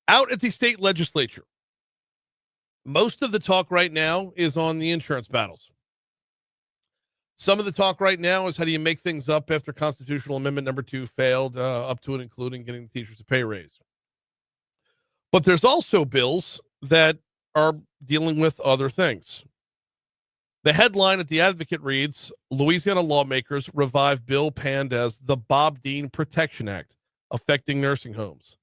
Out at the state legislature, most of the talk right now is on the insurance battles. Some of the talk right now is how do you make things up after constitutional amendment number 2 failed, up to and including getting the teachers a pay raise. But there's also bills that are dealing with other things. The headline at the Advocate reads, Louisiana lawmakers revive bill panned as the Bob Dean Protection Act affecting nursing homes.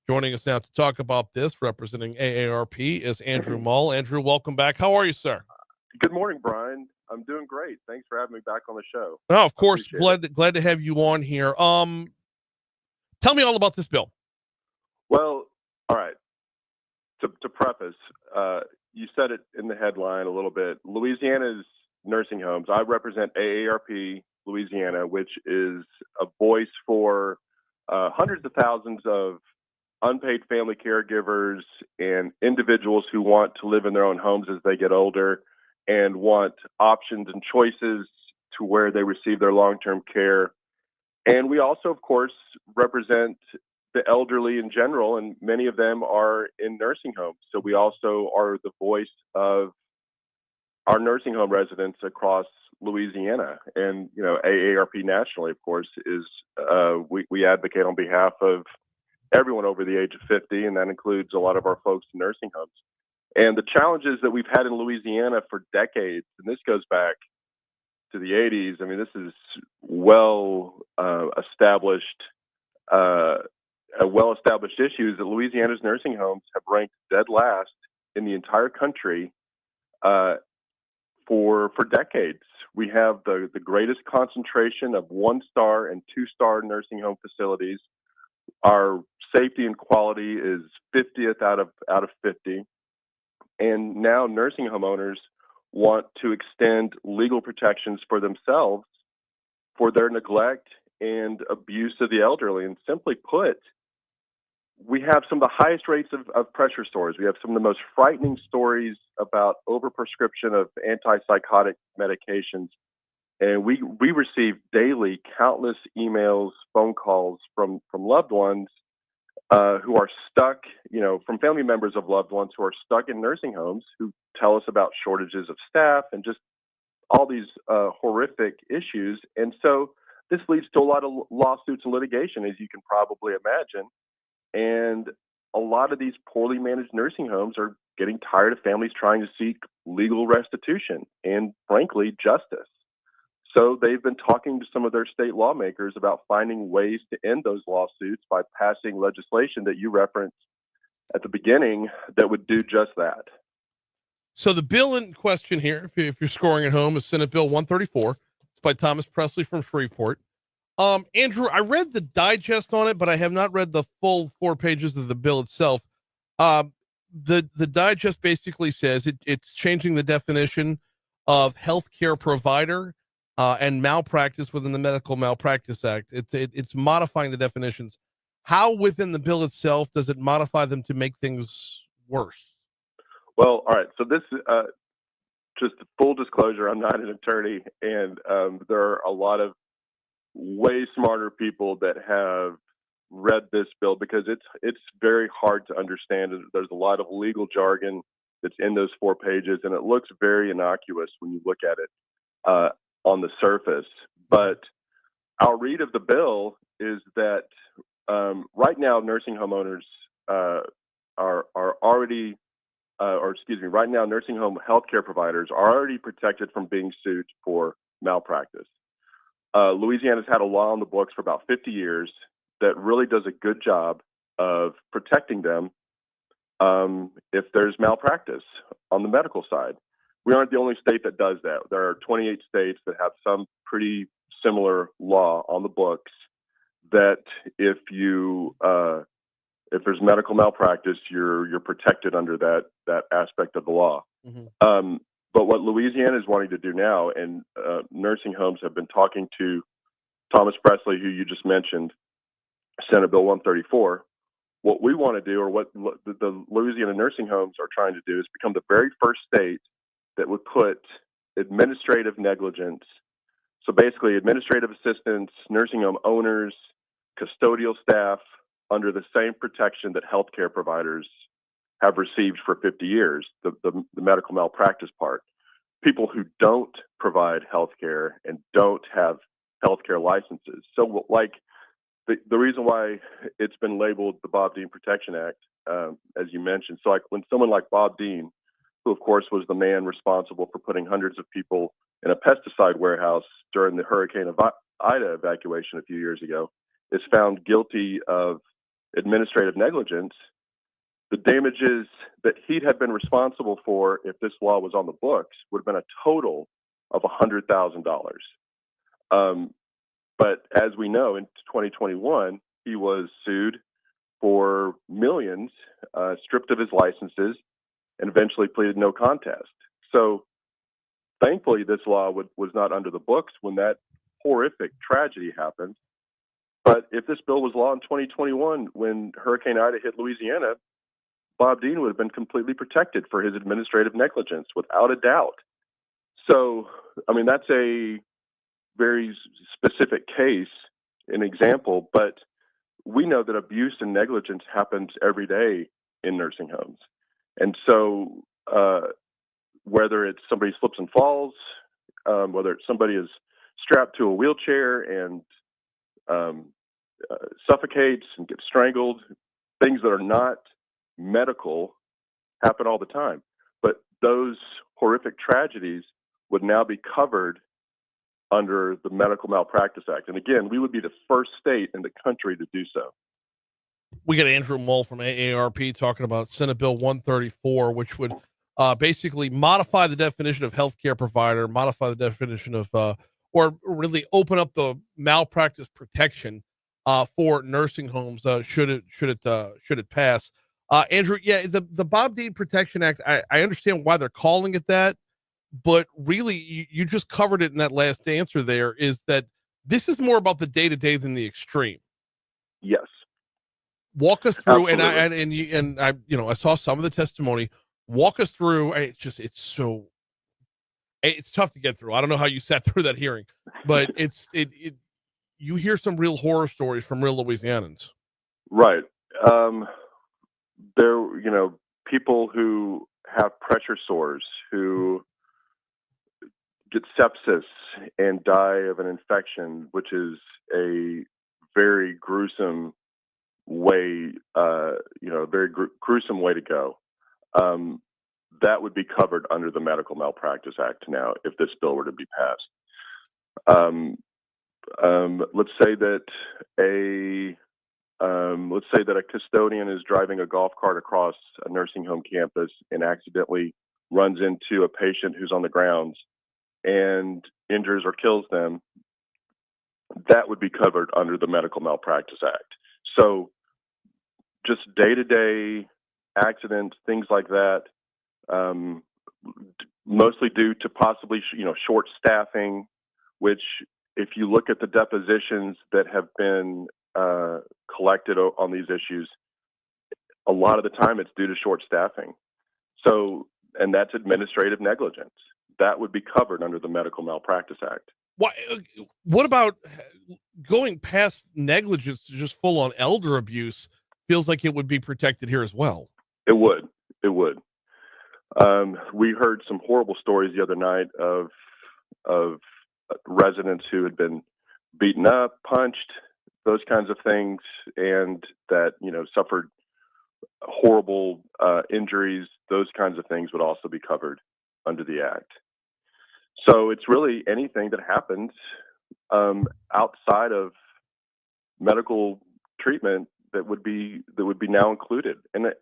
Joining us now to talk about this, representing AARP, is Andrew Muhl. Andrew, welcome back. How are you, sir? Good morning, Brian. I'm doing great. Thanks for having me back on the show. Oh, of course. Glad to have you on here. Tell me all about this bill. Well, all right. To preface, you said it in the headline a little bit. Louisiana's nursing homes. I represent AARP Louisiana, which is a voice for hundreds of thousands of unpaid family caregivers and individuals who want to live in their own homes as they get older and want options and choices to where they receive their long-term care. And we also, of course, represent the elderly in general, and many of them are in nursing homes. So we also are the voice of our nursing home residents across Louisiana. And, you know, AARP nationally, of course, is we advocate on behalf of everyone over the age of 50, and that includes a lot of our folks in nursing homes. And the challenges that we've had in Louisiana for decades, and this goes back to the 80s, I mean, this is well-established issues that Louisiana's nursing homes have ranked dead last in the entire country for decades. We have the greatest concentration of 1-star and 2-star nursing home facilities. Our safety and quality is 50th out of 50. And now nursing home owners want to extend legal protections for themselves for their neglect and abuse of the elderly. And simply put, we have some of the highest rates of pressure sores. We have some of the most frightening stories about overprescription of antipsychotic medications. And we receive daily countless emails, phone calls from loved ones who are stuck, from family members of loved ones who are stuck in nursing homes, who tell us about shortages of staff and just all these horrific issues. And so this leads to a lot of lawsuits and litigation, as you can probably imagine. And a lot of these poorly managed nursing homes are getting tired of families trying to seek legal restitution and, frankly, justice. So they've been talking to some of their state lawmakers about finding ways to end those lawsuits by passing legislation that you referenced at the beginning that would do just that. So the bill in question here, if you're scoring at home, is Senate Bill 134. It's by Thomas Presley from Shreveport. Andrew, I read the digest on it, but I have not read the full 4 pages of the bill itself. The digest basically says it's changing the definition of healthcare provider and malpractice within the Medical Malpractice Act. It's modifying the definitions. How within the bill itself does it modify them to make things worse? Well, all right. So this, just full disclosure, I'm not an attorney, and there are a lot of way smarter people that have read this bill because it's very hard to understand. There's a lot of legal jargon that's in those 4 pages, and it looks very innocuous when you look at it on the surface. But our read of the bill is that right now nursing home owners right now nursing home healthcare providers are already protected from being sued for malpractice. Louisiana's had a law on the books for about 50 years that really does a good job of protecting them if there's malpractice on the medical side. We aren't the only state that does that. There are 28 states that have some pretty similar law on the books that if there's medical malpractice, you're protected under that aspect of the law. Mm-hmm. But what Louisiana is wanting to do now, and nursing homes have been talking to Thomas Presley, who you just mentioned, Senate Bill 134. What we want to do, or what the Louisiana nursing homes are trying to do, is become the very first state that would put administrative negligence. So basically, administrative assistants, nursing home owners, custodial staff, under the same protection that healthcare providers have received for 50 years, the medical malpractice part. People who don't provide healthcare and don't have healthcare licenses. So, like, the reason why it's been labeled the Bob Dean Protection Act, as you mentioned. So, like, when someone like Bob Dean, who of course was the man responsible for putting hundreds of people in a pesticide warehouse during the Hurricane Ida evacuation a few years ago, is found guilty of administrative negligence, the damages that he'd have been responsible for if this law was on the books would have been a total of $100,000. But as we know, in 2021, he was sued for millions, stripped of his licenses, and eventually pleaded no contest. So thankfully, this law was not under the books when that horrific tragedy happened. But if this bill was law in 2021, when Hurricane Ida hit Louisiana, Bob Dean would have been completely protected for his administrative negligence, without a doubt. So, I mean, that's a very specific case, an example, but we know that abuse and negligence happens every day in nursing homes. And so, whether it's somebody slips and falls, whether it's somebody is strapped to a wheelchair and suffocates and gets strangled, things that are not medical happen all the time. But those horrific tragedies would now be covered under the Medical Malpractice Act. And again, we would be the first state in the country to do so. We got Andrew Muhl from AARP talking about Senate Bill 134, which would basically modify the definition of healthcare provider, modify the definition of, or really open up the malpractice protection for nursing homes. Should it pass? Andrew, yeah, the Bob Dean Protection Act. I understand why they're calling it that, but really, you just covered it in that last answer. There is that this is more about the day to day than the extreme. Yes. Walk us through, Absolutely. and I I saw some of the testimony. Walk us through. It's tough to get through. I don't know how you sat through that hearing, but you hear some real horror stories from real Louisianans. Right. There, people who have pressure sores, who get sepsis and die of an infection, which is a very gruesome way, gruesome way to go. That would be covered under the Medical Malpractice Act now, if this bill were to be passed. Let's say that a custodian is driving a golf cart across a nursing home campus and accidentally runs into a patient who's on the grounds and injures or kills them. That would be covered under the Medical Malpractice Act. So just day-to-day accidents, things like that, mostly due to possibly, short staffing, which if you look at the depositions that have been collected on these issues, a lot of the time it's due to short staffing. So, and that's administrative negligence. That would be covered under the Medical Malpractice Act. What about going past negligence to just full on elder abuse? Feels like it would be protected here as well. It would. We heard some horrible stories the other night of residents who had been beaten up, punched, those kinds of things, and that, suffered horrible injuries. Those kinds of things would also be covered under the Act. So it's really anything that happens outside of medical treatment that would be now included. And I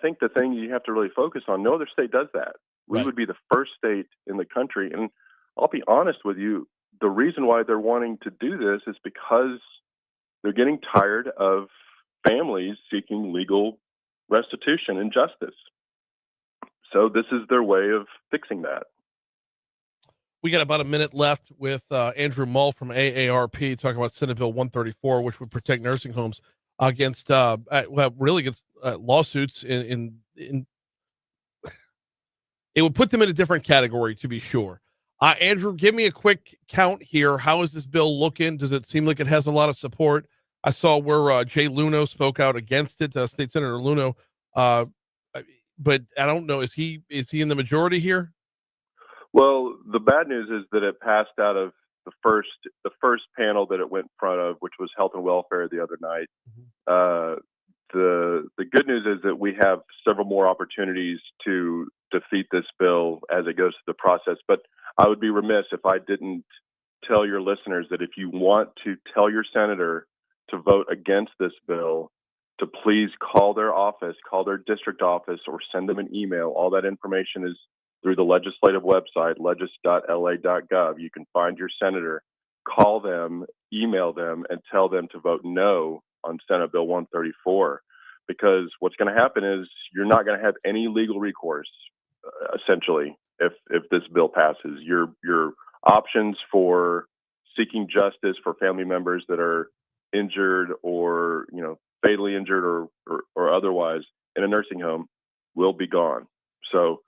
think the thing you have to really focus on, no other state does that. We would be the first state in the country. And I'll be honest with you, the reason why they're wanting to do this is because they're getting tired of families seeking legal restitution and justice. So this is their way of fixing that. We got about a minute left with Andrew Muhl from AARP talking about Senate Bill 134, which would protect nursing homes against lawsuits. It would put them in a different category, to be sure. Andrew, give me a quick count here. How is this bill looking? Does it seem like it has a lot of support? I saw where Jay Luno spoke out against it, State Senator Luno. But I don't know, is he in the majority here? Well, the bad news is that it passed out of the first panel that it went in front of, which was Health and Welfare the other night. The good news is that we have several more opportunities to defeat this bill as it goes through the process. But I would be remiss if I didn't tell your listeners that if you want to tell your senator to vote against this bill, to please call their office, call their district office, or send them an email. All that information is through the legislative website, legis.la.gov. You can find your senator, call them, email them, and tell them to vote no on Senate Bill 134. Because what's going to happen is you're not going to have any legal recourse, essentially, if this bill passes. Your options for seeking justice for family members that are injured or fatally injured or otherwise in a nursing home will be gone. So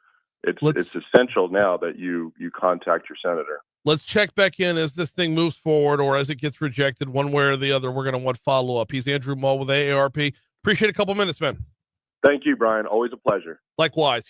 it's essential now that you contact your senator. Let's check back in as this thing moves forward or as it gets rejected one way or the other. We're going to want follow-up. He's Andrew Muhl with AARP. Appreciate a couple minutes, man. Thank you, Brian. Always a pleasure. Likewise.